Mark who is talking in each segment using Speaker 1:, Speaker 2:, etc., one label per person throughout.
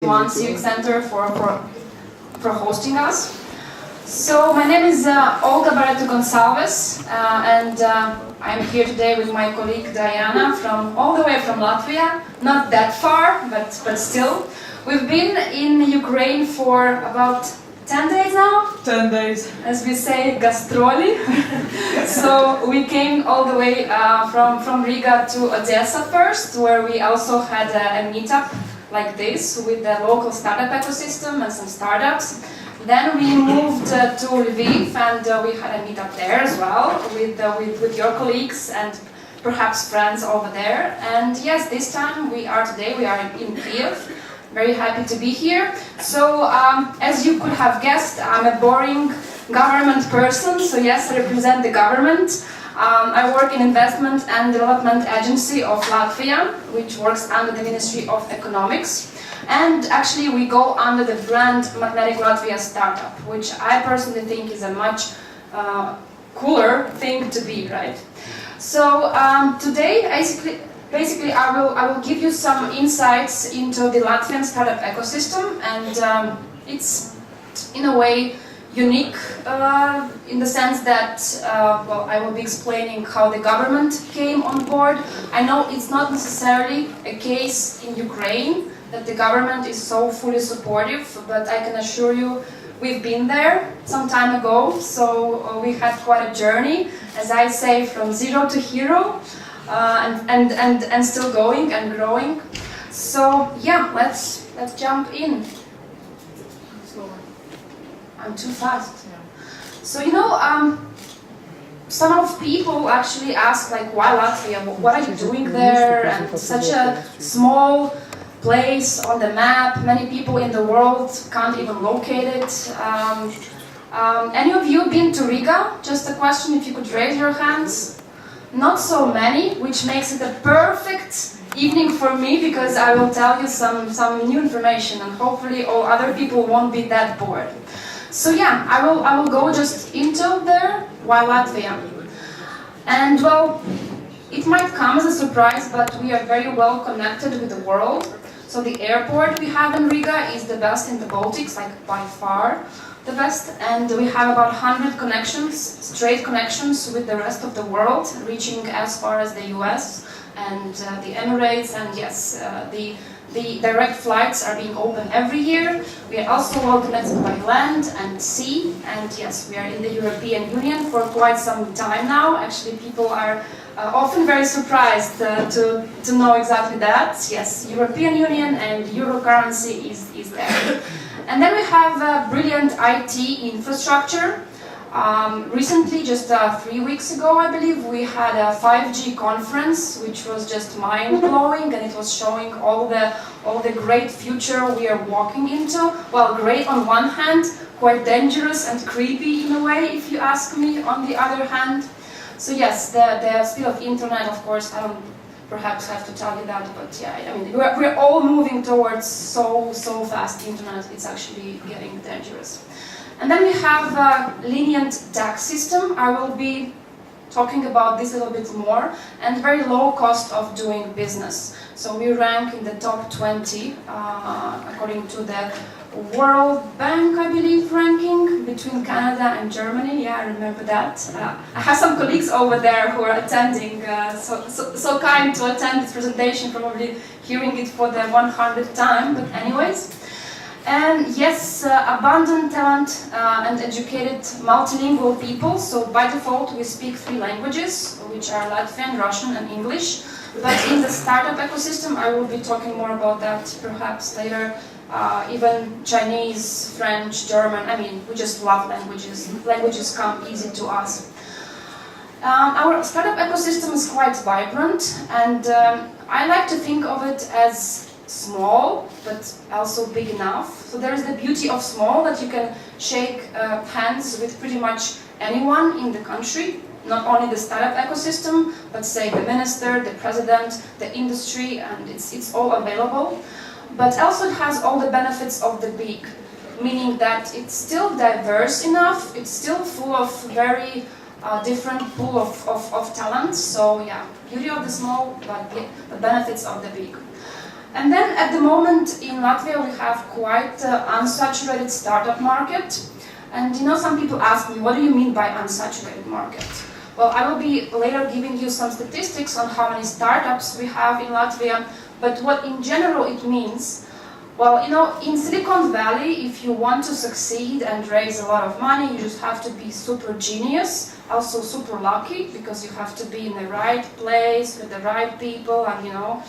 Speaker 1: Civic Center for hosting us. So my name is Olga Barreto Gonçalves, and I'm here today with my colleague Diāna from all the way from Latvia, not that far, but still. We've been in Ukraine for about 10 days now? 10 days. As we say, gastroli. So we came all the way from Riga to Odessa first, where we also had a meetup like this with the local startup ecosystem and some startups. Then we moved to Lviv, and we had a meetup there as well with your colleagues and perhaps friends over there. And yes, this time we are in Kyiv. Very happy to be here. So, as you could have guessed, I'm a boring government person. So yes, I represent the government. I work in Investment and Development Agency of Latvia, which works under the Ministry of Economics. And actually we go under the brand Magnetic Latvia Startup, which I personally think is a much cooler thing to be, right? So today, basically I will give you some insights into the Latvian startup ecosystem, and it's in a way unique in the sense that well, I will be explaining how the government came on board. I know it's not necessarily a case in Ukraine that the government is so fully supportive, but I can assure you we've been there some time ago, so we had quite a journey, as I say, from zero to hero. And still going and growing. So yeah, let's jump in. I'm too fast. So you know, some of people actually ask like, why Latvia? What are you doing there? And such a small place on the map. Many people in the world can't even locate it. Any of you been to Riga? Just a question, if you could raise your hands. Not so many, which makes it a perfect evening for me, because I will tell you some new information, and hopefully all other people won't be that bored. So yeah, I will go just into there, why Latvia. And well, it might come as a surprise, but we are very well connected with the world. So the airport we have in Riga is the best in the Baltics, like by far the best, and we have about 100 connections, straight connections with the rest of the world, reaching as far as the US and the Emirates, and yes, the direct flights are being opened every year. We are also well connected by land and sea, and yes, we are in the European Union for quite some time now. Actually, people are often very surprised to know exactly that. Yes, European Union and Euro currency is there. And then we have a brilliant IT infrastructure. Recently, just 3 weeks ago, I believe, we had a 5G conference, which was just mind-blowing, and it was showing all the great future we are walking into. Well, great on one hand, quite dangerous and creepy in a way, if you ask me, on the other hand. So yes, the speed of internet, of course, I don't perhaps have to tell you that, but yeah, I mean, we're all moving towards so fast internet, it's actually getting dangerous. And then we have a lenient tax system. I will be talking about this a little bit more, and very low cost of doing business. So we rank in the top 20 according to the World Bank, I believe, ranking between Canada and Germany. Yeah, I remember that. I have some colleagues over there who are attending, so kind to attend this presentation, probably hearing it for the 100th time, but anyways. And yes, abundant talent and educated multilingual people. So by default, we speak 3 languages, which are Latvian, Russian, and English. But in the startup ecosystem, I will be talking more about that perhaps later. Even Chinese, French, German, I mean, we just love languages. Languages come easy to us. Our startup ecosystem is quite vibrant, and I like to think of it as small, but also big enough. So there is the beauty of small, that you can shake hands with pretty much anyone in the country. Not only the startup ecosystem, but say the minister, the president, the industry, and it's all available. But also it has all the benefits of the big, meaning that it's still diverse enough, it's still full of very different pool of talents. So yeah, beauty of the small, but the benefits of the big. And then at the moment in Latvia we have quite unsaturated startup market. And you know, some people ask me, what do you mean by unsaturated market? Well, I will be later giving you some statistics on how many startups we have in Latvia, but what in general it means, well, you know, in Silicon Valley, if you want to succeed and raise a lot of money, you just have to be super genius, also super lucky, because you have to be in the right place with the right people and, you know,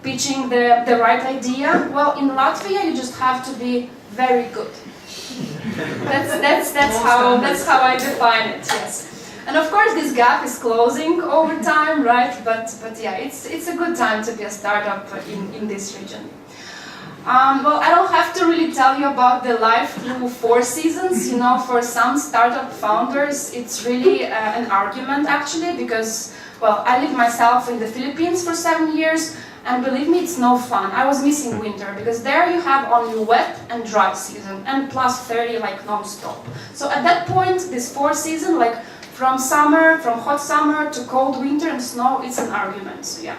Speaker 1: pitching the right idea. Well, in Latvia, you just have to be very good. That's how I define it. Yes, and of course this gap is closing over time, right? But yeah, it's a good time to be a startup in this region. Well, I don't have to really tell you about the life through 4 seasons. You know, for some startup founders, it's really an argument actually, because well, I lived myself in the Philippines for 7 years. And believe me, it's no fun. I was missing winter, because there you have only wet and dry season, and plus 30 like non-stop. So at that point, this 4 season, like from hot summer to cold winter and snow, it's an argument, so yeah.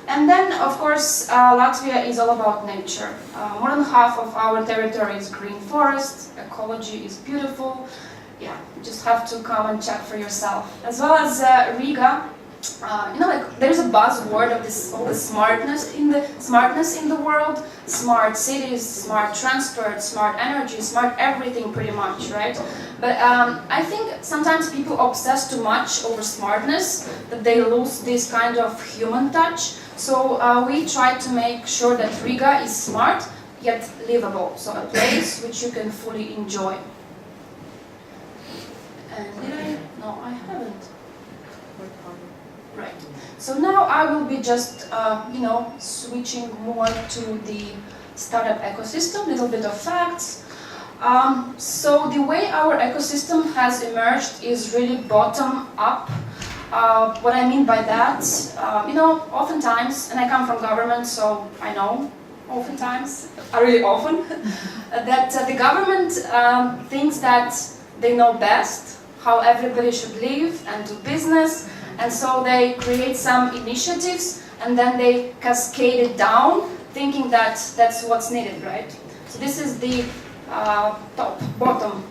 Speaker 1: And then, of course, Latvia is all about nature. More than half of our territory is green forest, ecology is beautiful. Yeah, you just have to come and check for yourself. As well as Riga. You know, like there's a buzzword of all the smartness in the world. Smart cities, smart transport, smart energy, smart everything, pretty much, right? But I think sometimes people obsess too much over smartness, that they lose this kind of human touch. So we try to make sure that Riga is smart yet livable, so a place which you can fully enjoy. And did I? No, I haven't. Right. So now I will be just, you know, switching more to the startup ecosystem, little bit of facts. So the way our ecosystem has emerged is really bottom up. What I mean by that, you know, oftentimes, and I come from government, so I know, oftentimes, really often, that the government thinks that they know best how everybody should live and do business. And so they create some initiatives and then they cascade it down, thinking that that's what's needed, right? So this is the top-bottom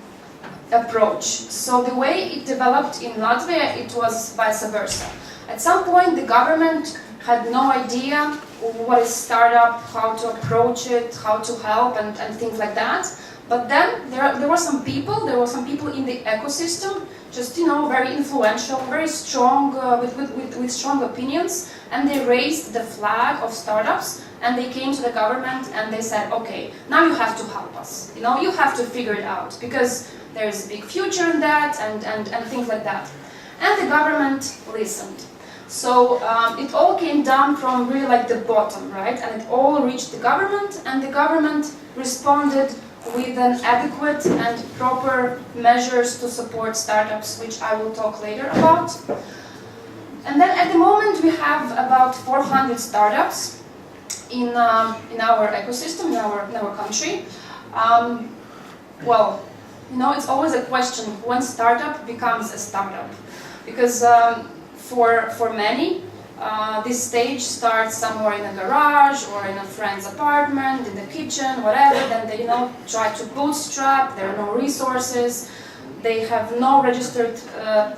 Speaker 1: approach. So the way it developed in Latvia, it was vice versa. At some point, the government had no idea what is startup, how to approach it, how to help, and things like that. But then there were some people in the ecosystem, just, you know, very influential, very strong, with strong opinions, and they raised the flag of startups, and they came to the government and they said, okay, now you have to help us, you know, you have to figure it out, because there's a big future in that, and things like that. And the government listened. So it all came down from really like the bottom, right, and it all reached the government, and the government responded with an adequate and proper measures to support startups, which I will talk later about. And then at the moment we have about 400 startups in our ecosystem, in our country. Well, you know, it's always a question when startup becomes a startup, because for many, this stage starts somewhere in a garage or in a friend's apartment, in the kitchen, whatever. Then they, you know, try to bootstrap. There are no resources. They have no registered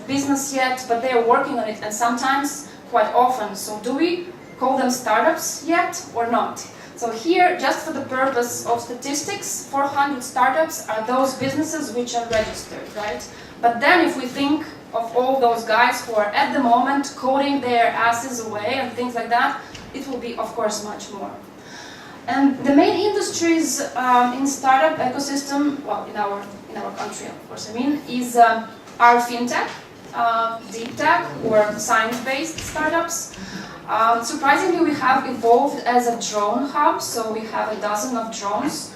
Speaker 1: business yet, but they are working on it, and sometimes, quite often. So do we call them startups yet or not? So here, just for the purpose of statistics, 400 startups are those businesses which are registered, right? But then if we think of all those guys who are at the moment coding their asses away and things like that, it will be, of course, much more. And the main industries in startup ecosystem, well, in our country, of course, I mean, is our fintech, deep tech, or science-based startups. Surprisingly, we have evolved as a drone hub, so we have a dozen of drones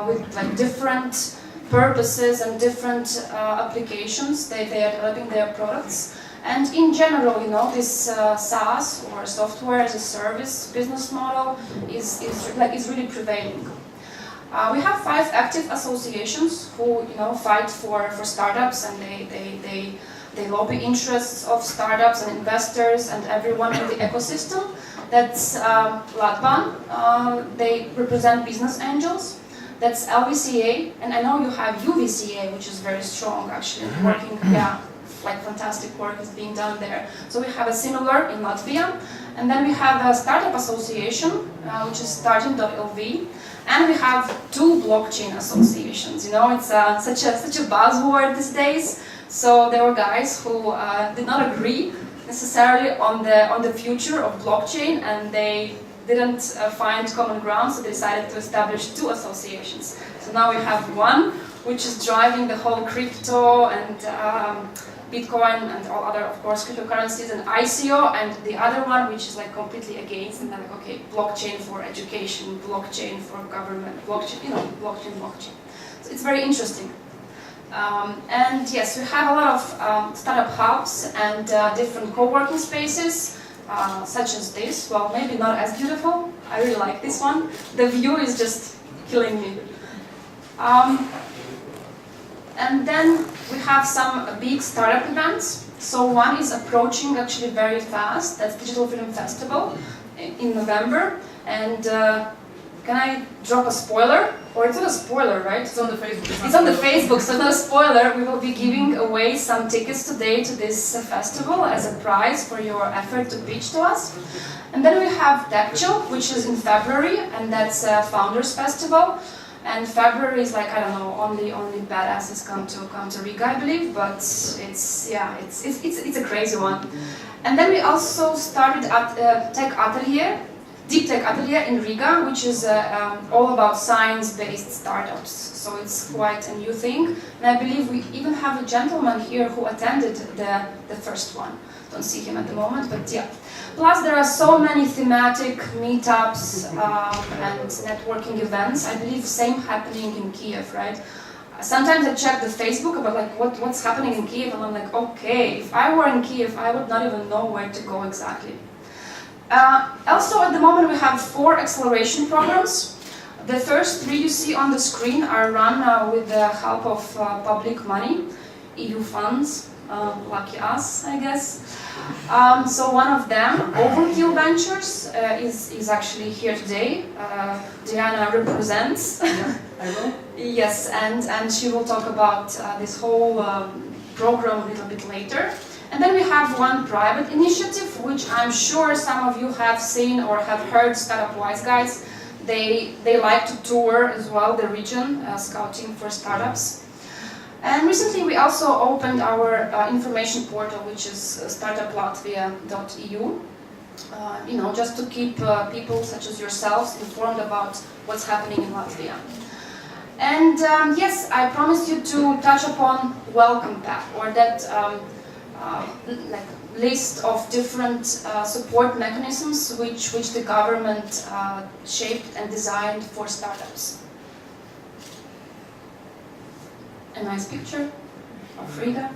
Speaker 1: with like different purposes and different applications. They are developing their products. And in general, you know, this SaaS or software as a service business model is really prevailing. We have 5 active associations who, you know, fight for startups, and they lobby interests of startups and investors and everyone in the ecosystem. That's Latvan. They represent business angels. That's LVCA, and I know you have UVCA, which is very strong actually, working, like fantastic work is being done there. So we have a similar in Latvia, and then we have a startup association, which is starting.lv, and we have 2 blockchain associations. You know, it's such a buzzword these days. So there were guys who did not agree necessarily on the future of blockchain, and they didn't find common ground, so they decided to establish 2 associations. So now we have one which is driving the whole crypto and Bitcoin and all other, of course, cryptocurrencies and ICO, and the other one which is like completely against, and then like, okay, blockchain for education, blockchain for government, blockchain, you know, blockchain. So it's very interesting. And yes, we have a lot of startup hubs and different co-working spaces, such as this. Well, maybe not as beautiful. I really like this one. The view is just killing me. And then we have some big startup events. So one is approaching actually very fast. That's Digital Freedom Festival in November. And can I drop a spoiler? Or it's not a spoiler, right? It's on the Facebook. It's on the Facebook, so not a spoiler. We will be giving away some tickets today to this festival as a prize for your effort to pitch to us. And then we have TechChill, which is in February, and that's a Founders Festival. And February is like, I don't know, only badasses come to Riga, I believe. But it's a crazy one. And then we also started at Tech Atelier. Deep Tech Atelier in Riga, which is all about science-based startups. So it's quite a new thing. And I believe we even have a gentleman here who attended the first one. Don't see him at the moment, but yeah. Plus there are so many thematic meetups and networking events. I believe same happening in Kyiv, right? Sometimes I check the Facebook about like what's happening in Kyiv, and I'm like, okay, if I were in Kyiv, I would not even know where to go exactly. Also, at the moment, we have 4 acceleration programs. The first 3 you see on the screen are run with the help of public money, EU funds, lucky us, I guess. So one of them, Overkill Ventures, is actually here today. Diāna represents.
Speaker 2: Yeah, I will.
Speaker 1: Yes, and she will talk about this whole program a little bit later. And then we have one private initiative, which I'm sure some of you have seen or have heard, Startup Wise Guys. They like to tour as well the region, scouting for startups. And recently we also opened our information portal, which is startuplatvia.eu. You know, just to keep people such as yourselves informed about what's happening in Latvia. And yes, I promised you to touch upon Welcome Pack, or that like list of different support mechanisms which the government shaped and designed for startups. A nice picture of Riga.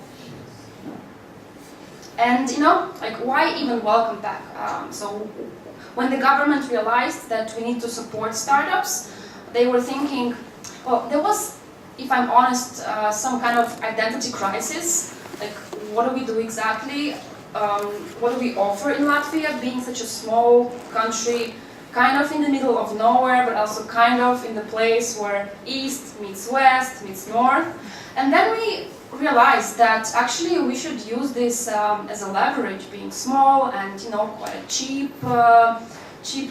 Speaker 1: And you know, like, why even Welcome Pack? So when the government realized that we need to support startups, they were thinking, well, there was, if I'm honest, some kind of identity crisis. Like, what do we do exactly? What do we offer in Latvia, being such a small country, kind of in the middle of nowhere, but also kind of in the place where east meets west meets north. And then we realized that actually we should use this as a leverage, being small and, you know, quite a cheap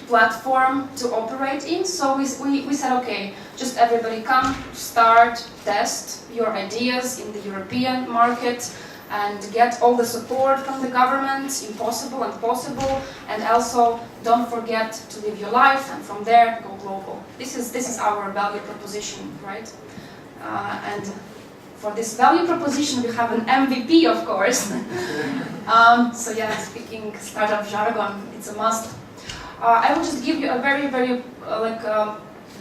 Speaker 1: platform to operate in. So we said, okay, just everybody come, start, test your ideas in the European market, and get all the support from the government, impossible and possible, and also don't forget to live your life, and from there go global. This is our value proposition, right? And for this value proposition, we have an MVP, of course. So yeah, speaking startup jargon, it's a must. I will just give you a very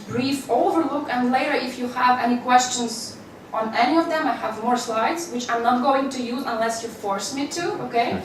Speaker 1: brief overlook, and later, if you have any questions on any of them, I have more slides, which I'm not going to use unless you force me to, okay?